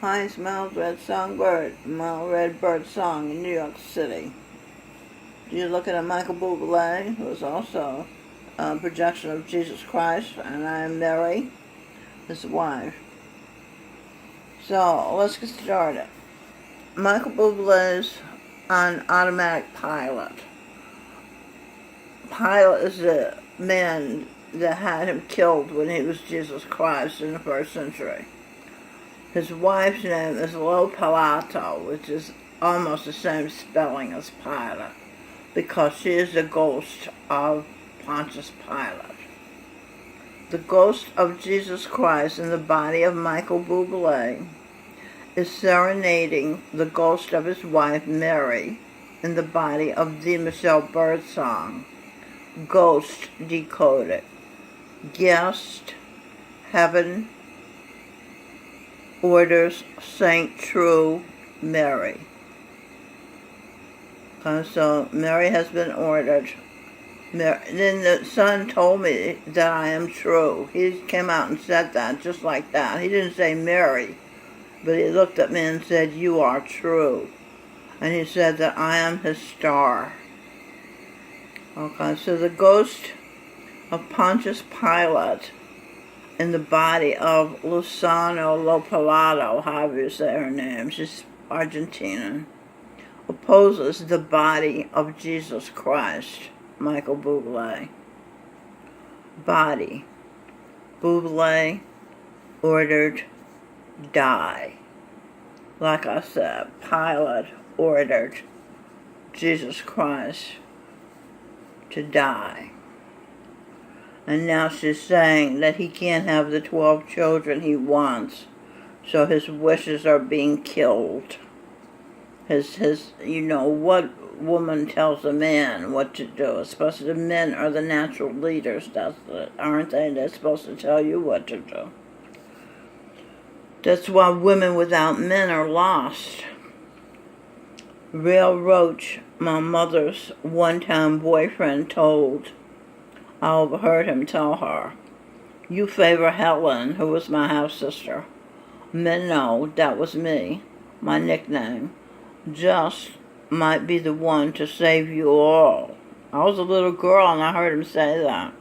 Hi, it's Miles Red Songbird, Miles Red Bird Song in New York City. You're looking at Michael Buble, who is also a projection of Jesus Christ, and I am Mary, his wife. So, let's get started. Michael Buble is on automatic pilot. Pilate is the man that had him killed when he was Jesus Christ in the first century. His wife's name is Lo Pilato, which is almost the same spelling as Pilate, because she is the ghost of Pontius Pilate. The ghost of Jesus Christ in the body of Michael Buble is serenading the ghost of his wife Mary in the body of the Michelle Birdsong. Ghost decoded. Guest, heaven, orders Saint True Mary. So Mary has been ordered. Then the son told me that I am true. He came out and said that, just like that. He didn't say Mary, but he looked at me and said, "You are true." And he said that I am his star. Okay, so the ghost of Pontius Pilate in the body of Luciano Lopalato, however you say her name, she's Argentinian, opposes the body of Jesus Christ, Michael Buble. Body. Buble ordered die. Like I said, Pilate ordered Jesus Christ to die. And now she's saying that he can't have the 12 children he wants, so his wishes are being killed. What woman tells a man what to do? Especially the men are the natural leaders, aren't they? They're supposed to tell you what to do. That's why women without men are lost. Rail Roach, my mother's one-time boyfriend, I overheard him tell her, "You favor Helen, who was my half-sister." Men know that was me. My nickname just might be the one to save you all. I was a little girl and I heard him say that.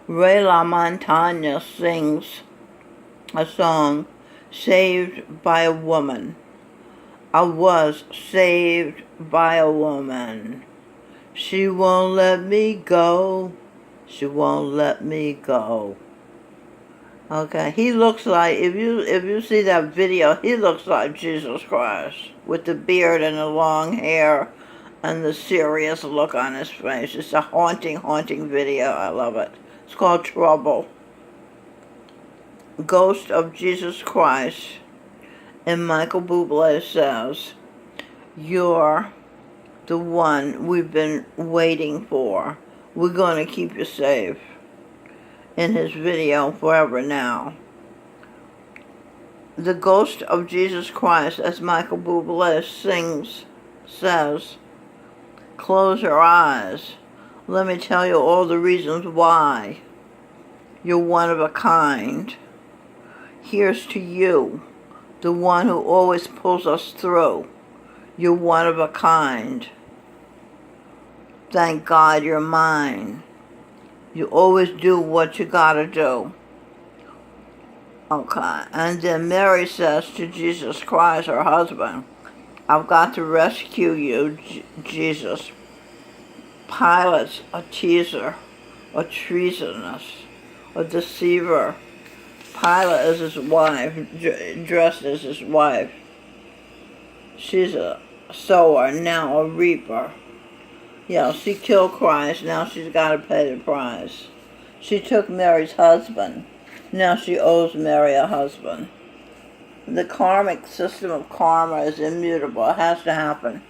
Ray LaMontagne sings a song, "Saved by a Woman." I was saved by a woman. She won't let me go. She won't let me go. Okay, he looks like, if you see that video, he looks like Jesus Christ with the beard and the long hair and the serious look on his face. It's a haunting video. I love it. It's called Trouble. Ghost of Jesus Christ. And Michael Buble says, "You're the one we've been waiting for. We're going to keep you safe." In his video, Forever Now. The ghost of Jesus Christ, as Michael Buble says, "Close your eyes. Let me tell you all the reasons why. You're one of a kind. Here's to you, the one who always pulls us through. You're one of a kind. Thank God you're mine. You always do what you gotta do." Okay, and then Mary says to Jesus Christ, her husband, "I've got to rescue you, Jesus. Pilate's a teaser, a treasonous, a deceiver. Pilate is his wife, dressed as his wife. She's a sower, now a reaper. Yeah, she killed Christ, now she's got to pay the price. She took Mary's husband, now she owes Mary a husband. The karmic system of karma is immutable. It has to happen.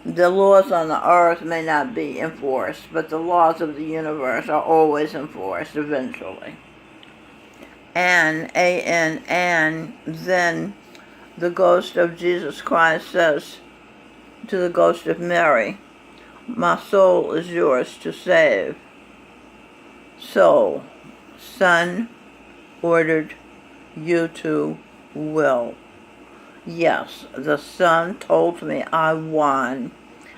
The laws on the earth may not be enforced, but the laws of the universe are always enforced eventually." And then the ghost of Jesus Christ says to the ghost of Mary, "My soul is yours to save." So, son ordered you to will. Yes, the Son told me I won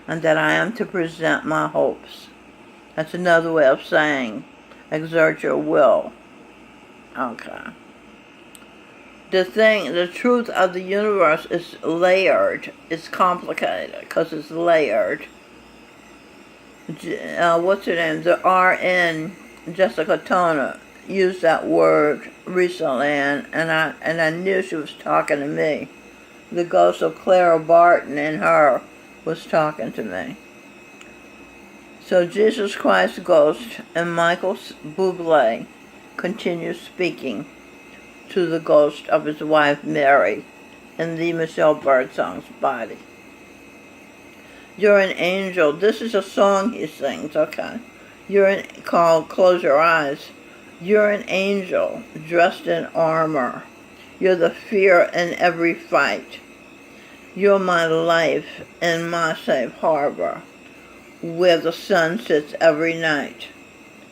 and that I am to present my hopes. That's another way of saying exert your will. Okay. The truth of the universe is layered. It's complicated because it's layered. What's her name? The RN, Jessica Toner, used that word recently, and I knew she was talking to me. The ghost of Clara Barton in her was talking to me. So Jesus Christ's ghost and Michael Buble continues speaking to the ghost of his wife Mary in the Michelle Birdsong's body. You're an angel. This is a song he sings, okay? Called Close Your Eyes. You're an angel dressed in armor. You're the fear in every fight. You're my life and my safe harbor, where the sun sets every night.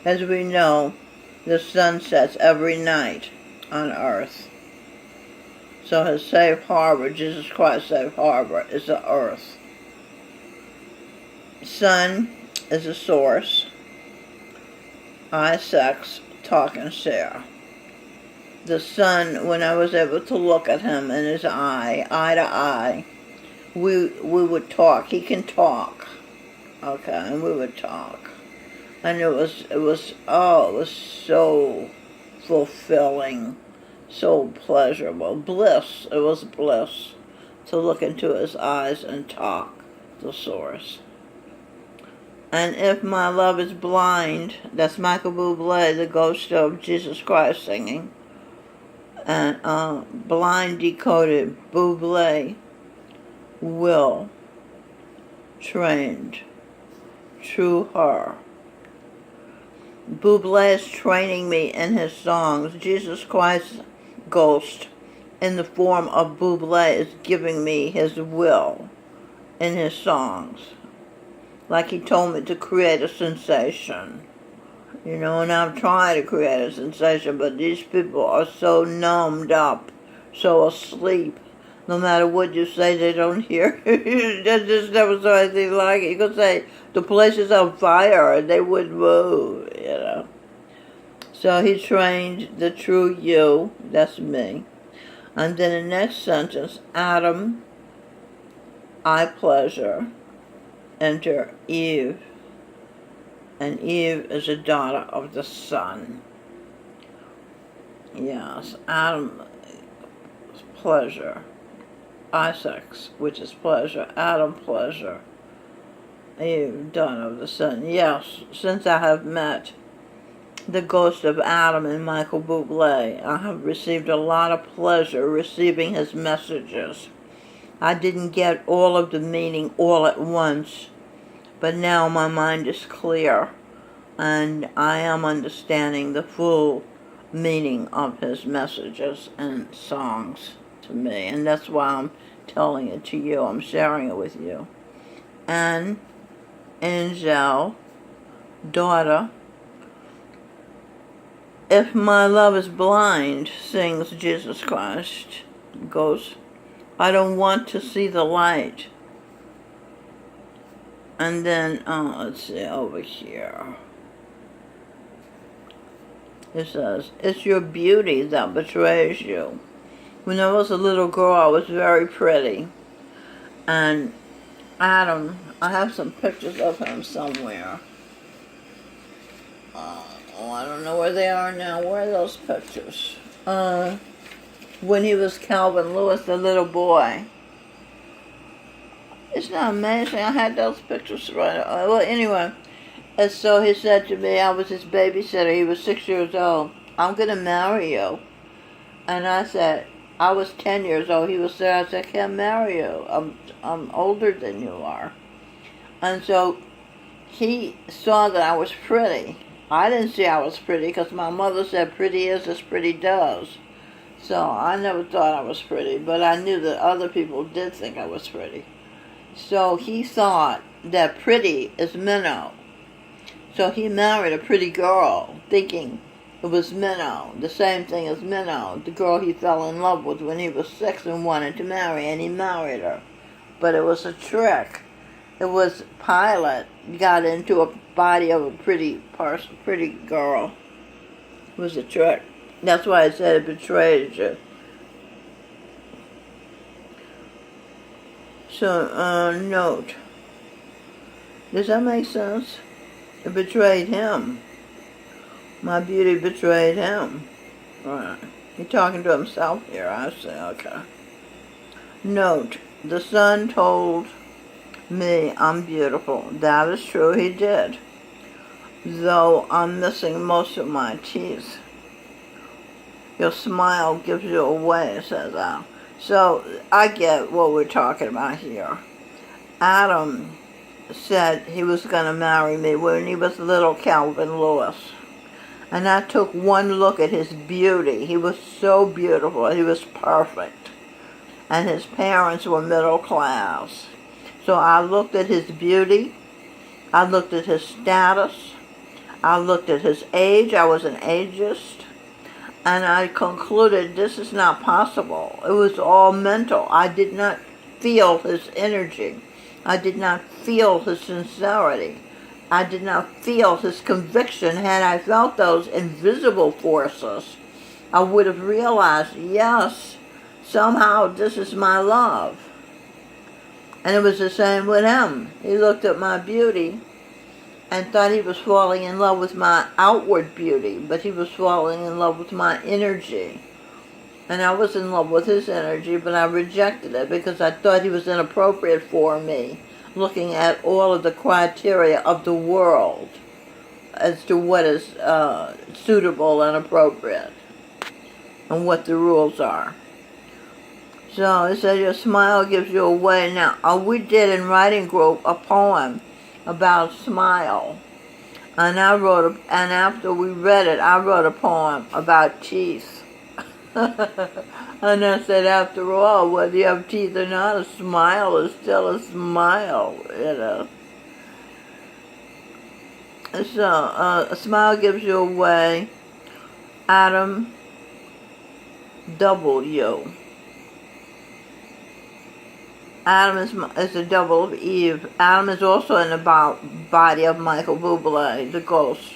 As we know, the sun sets every night on earth. So his safe harbor, Jesus Christ's safe harbor, is the earth. Sun is a source. I, sex, talk, and share. The sun, when I was able to look at him in his eye to eye, we would talk. He can talk. Okay, and we would talk. And it was so fulfilling, so pleasurable. Bliss. It was bliss to look into his eyes and talk, the source. And if my love is blind, that's Michael Buble, the ghost of Jesus Christ singing. And blind decoded, Buble, will, trained, true her. Buble is training me in his songs. Jesus Christ's ghost, in the form of Buble, is giving me his will in his songs. Like he told me to create a sensation. You know, and I'm trying to create a sensation, but these people are so numbed up, so asleep. No matter what you say, they don't hear. They just never saw anything like it. You could say, the place is on fire, and they wouldn't move, you know. So he trained the true you, that's me. And then the next sentence, Adam, I pleasure, enter Eve. And Eve is a daughter of the sun. Yes, Adam is pleasure. Isaac, which is pleasure. Adam, pleasure. Eve, daughter of the sun. Yes, since I have met the ghost of Adam and Michael Buble, I have received a lot of pleasure receiving his messages. I didn't get all of the meaning all at once, but now my mind is clear, and I am understanding the full meaning of his messages and songs to me, and that's why I'm telling it to you. I'm sharing it with you. And angel, daughter, if my love is blind, sings Jesus Christ, goes, I don't want to see the light. And then, let's see, over here. It says, it's your beauty that betrays you. When I was a little girl, I was very pretty. And Adam, I have some pictures of him somewhere. I don't know where they are now. Where are those pictures? When he was Calvin Lewis, the little boy. Isn't that amazing? I had those pictures right. Well, anyway, and so he said to me, I was his babysitter. He was 6 years old. I'm going to marry you. And I said, I was 10 years old. He was there. I said, I can't marry you. I'm older than you are. And so he saw that I was pretty. I didn't see I was pretty because my mother said pretty is as pretty does. So I never thought I was pretty, but I knew that other people did think I was pretty. So he thought that pretty is minnow. So he married a pretty girl, thinking It was Minnow, the same thing as Minnow, the girl he fell in love with when he was 6 and wanted to marry, and he married her. But it was a trick. It was Pilate got into a body of a pretty girl. It was a trick. That's why I said it betrayed you. So, note. Does that make sense? It betrayed him. My beauty betrayed him. Right. He's talking to himself here, I say, okay. Note, the sun told me I'm beautiful. That is true, he did. Though I'm missing most of my teeth. Your smile gives you away, says Al. So, I get what we're talking about here. Adam said he was going to marry me when he was little Calvin Lewis. And I took one look at his beauty. He was so beautiful. He was perfect. And his parents were middle class. So I looked at his beauty. I looked at his status. I looked at his age. I was an ageist. And I concluded this is not possible. It was all mental. I did not feel his energy. I did not feel his sincerity. I did not feel his conviction. Had I felt those invisible forces, I would have realized, yes, somehow this is my love. And it was the same with him. He looked at my beauty and thought he was falling in love with my outward beauty, but he was falling in love with my energy. And I was in love with his energy, but I rejected it because I thought he was inappropriate for me, looking at all of the criteria of the world as to what is suitable and appropriate and what the rules are. So it says your smile gives you away. Now, we did in writing group a poem about smile. And and after we read it, I wrote a poem about teeth. And I said, after all, whether you have teeth or not, a smile is still a smile, you know. So, a smile gives you away. Adam, double you. Adam is a double of Eve. Adam is also in the body of Michael Buble, the ghost.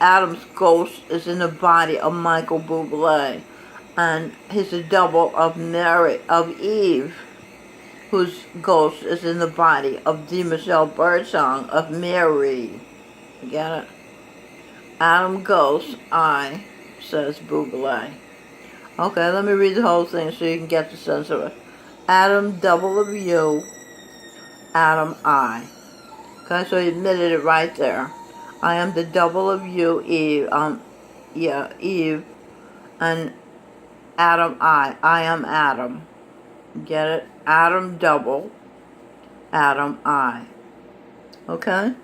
Adam's ghost is in the body of Michael Buble, and he's a double of Eve, whose ghost is in the body of the Michelle Birdsong of Mary. You get it? Adam ghost, I, says Buble. Okay, let me read the whole thing so you can get the sense of it. Adam, double of you. Adam, I. Okay, so he admitted it right there. I am the double of you, Eve. Eve. And Adam, I. I am Adam. Get it? Adam, double. Adam, I. Okay?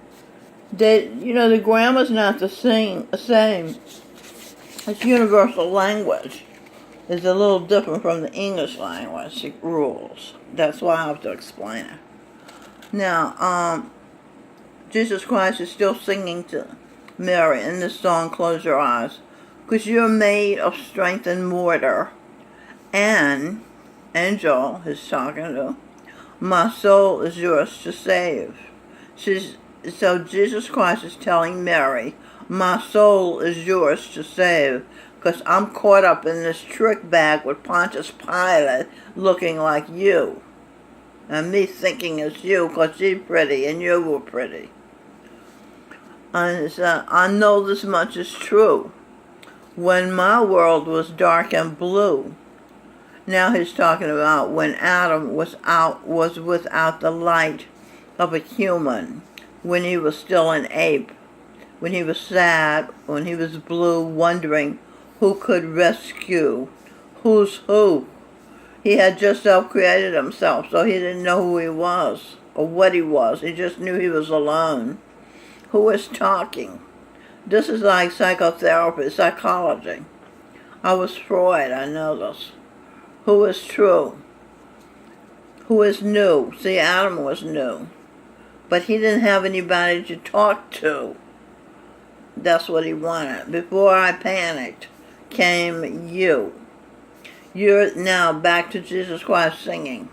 The grammar's not the same. It's universal language. It's a little different from the English language rules. That's why I have to explain it. Now, Jesus Christ is still singing to Mary in this song, Close Your Eyes, because you're made of strength and mortar. And, angel is talking to, my soul is yours to save. So Jesus Christ is telling Mary, my soul is yours to save, because I'm caught up in this trick bag with Pontius Pilate looking like you. And me thinking it's you because she's pretty and you were pretty. And I know this much is true. When my world was dark and blue, now he's talking about when Adam was without the light of a human, when he was still an ape, when he was sad, when he was blue, wondering who could rescue, who's who. He had just self-created himself, so he didn't know who he was or what he was. He just knew he was alone. Who is talking? This is like psychotherapy, psychology. I was Freud, I know this. Who is true? Who is new? See, Adam was new. But he didn't have anybody to talk to. That's what he wanted. Before I panicked, came you. You're now back to Jesus Christ singing.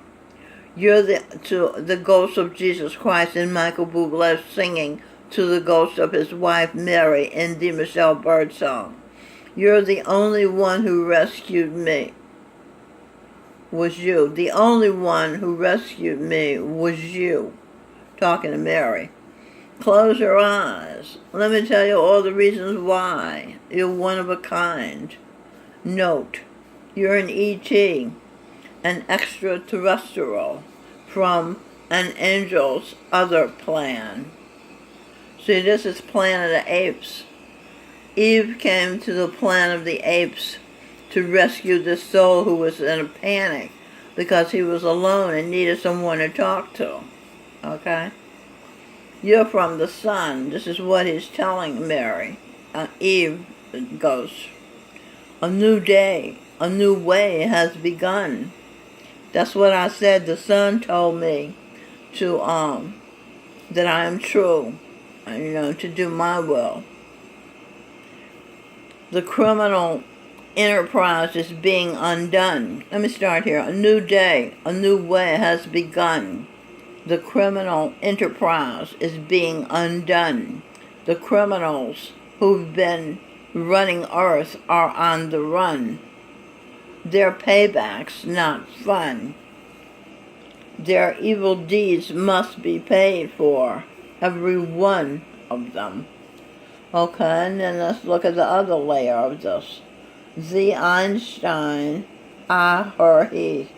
You're the ghost of Jesus Christ in Michael Buble singing to the ghost of his wife Mary in the Michelle Bird song. You're the only one who rescued me. Was you. The only one who rescued me was you. Talking to Mary. Close your eyes. Let me tell you all the reasons why. You're one of a kind. Note, you're an E.T., an extraterrestrial from an angel's other plan. See, this is Planet of the Apes. Eve came to the planet of the apes to rescue this soul who was in a panic because he was alone and needed someone to talk to. Okay? You're from the sun. This is what he's telling Mary. Eve goes, a new day, a new way has begun. That's what I said. The sun told me to that I am true, to do my will. The criminal enterprise is being undone. Let me start here. A new day, a new way has begun. The criminal enterprise is being undone. The criminals who've been running Earth are on the run. Their payback's not fun. Their evil deeds must be paid for, every one of them. Okay, and then let's look at the other layer of this. The Einstein, I, her, he.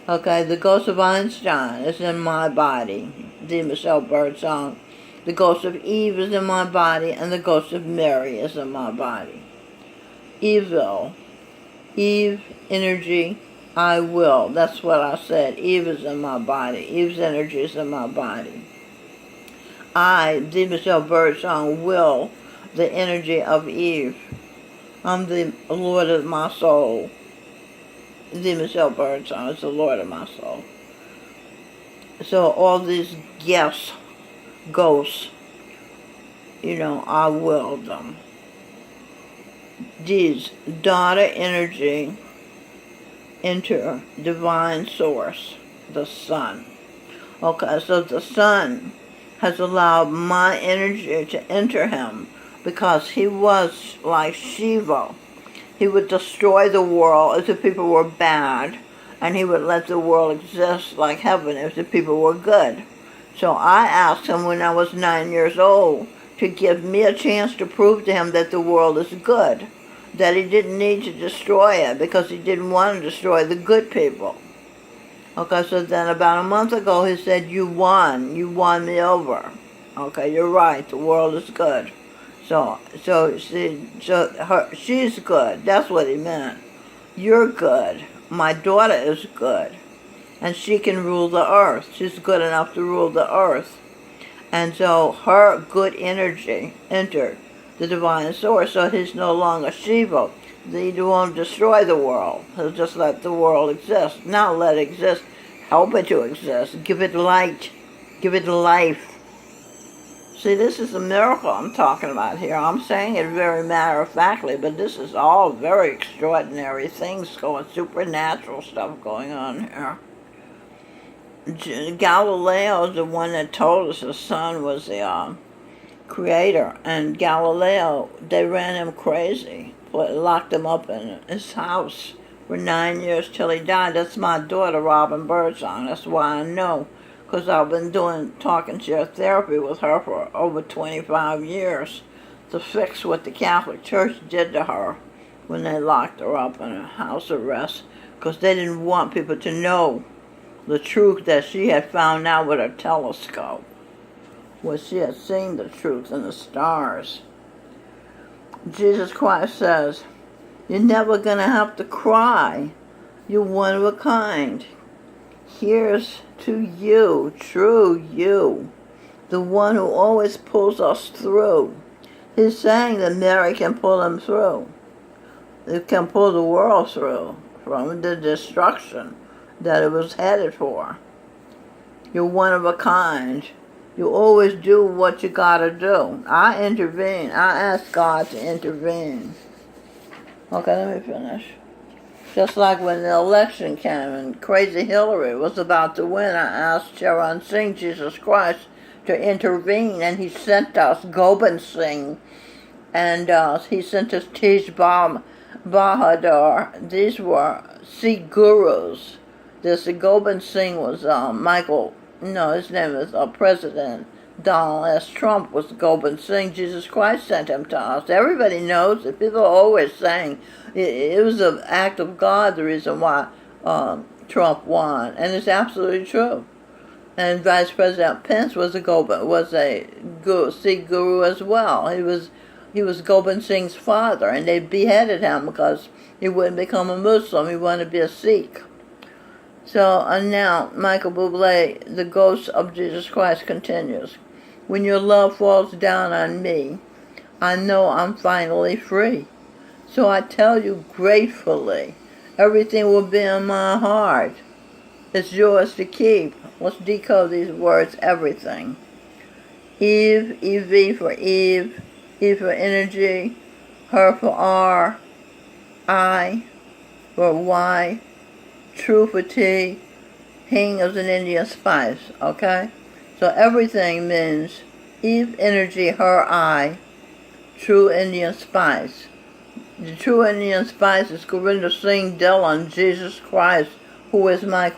Okay, the ghost of Einstein is in my body. The Michelle Bird song. The ghost of Eve is in my body, and the ghost of Mary is in my body. Evil. Eve, energy, I will. That's what I said. Eve is in my body. Eve's energy is in my body. I, the Michelle Bird song, will the energy of Eve. I'm the Lord of my soul. The Michelle Bird song is the Lord of my soul. So all these gifts, ghosts, I will them. These daughter energy enter divine source, the sun. Okay, so the sun has allowed my energy to enter him because he was like Shiva. He would destroy the world if the people were bad, and he would let the world exist like heaven if the people were good. So I asked him when I was 9 years old to give me a chance to prove to him that the world is good, that he didn't need to destroy it because he didn't want to destroy the good people. Okay, so then about a month ago he said, you won me over. Okay, you're right, the world is good. She's good. That's what he meant. You're good. My daughter is good. And she can rule the earth. She's good enough to rule the earth. And so her good energy entered the divine source. So he's no longer Shiva. He won't destroy the world. He'll just let the world exist. Not let it exist. Help it to exist. Give it light. Give it life. See, this is a miracle I'm talking about here. I'm saying it very matter-of-factly, but this is all very extraordinary things going, supernatural stuff going on here. Galileo is the one that told us the sun was the creator, and Galileo, they ran him crazy, locked him up in his house for 9 years till he died. That's my daughter, Robin Birdsong. That's why I know. Because I've been doing talk and share therapy with her for over 25 years to fix what the Catholic Church did to her when they locked her up in a house arrest, because they didn't want people to know the truth that she had found out with her telescope, where she had seen the truth in the stars. Jesus Christ says, you're never going to have to cry. You're one of a kind. Here's to you, true you, the one who always pulls us through. He's saying that Mary can pull him through. It can pull the world through from the destruction that it was headed for. You're one of a kind. You always do what you gotta do. I intervene. I ask God to intervene. Okay, let me finish. Just like when the election came and Crazy Hillary was about to win, I asked Charan Singh, Jesus Christ, to intervene, and he sent us Gobind Singh, and he sent us Tej Bahadur. These were Sikh gurus. This Gobind Singh was his name is President Donald S. Trump was Gobind Singh. Jesus Christ sent him to us. Everybody knows it. People are always saying it was an act of God, the reason why Trump won, and it's absolutely true. And Vice President Pence was a Sikh guru as well. He was Gobind Singh's father, and they beheaded him because he wouldn't become a Muslim. He wanted to be a Sikh. So, and now, Michael Buble, the ghost of Jesus Christ, continues. When your love falls down on me, I know I'm finally free. So I tell you gratefully, everything will be in my heart. It's yours to keep. Let's decode these words, everything. Eve, EV for Eve, E for energy, her for R, I for Y, true for T, hing is an Indian spice, okay? So everything means Eve, energy, her, I, true Indian spice. The true Indian spice is Gurinder Singh Dillon, Jesus Christ, who is Michael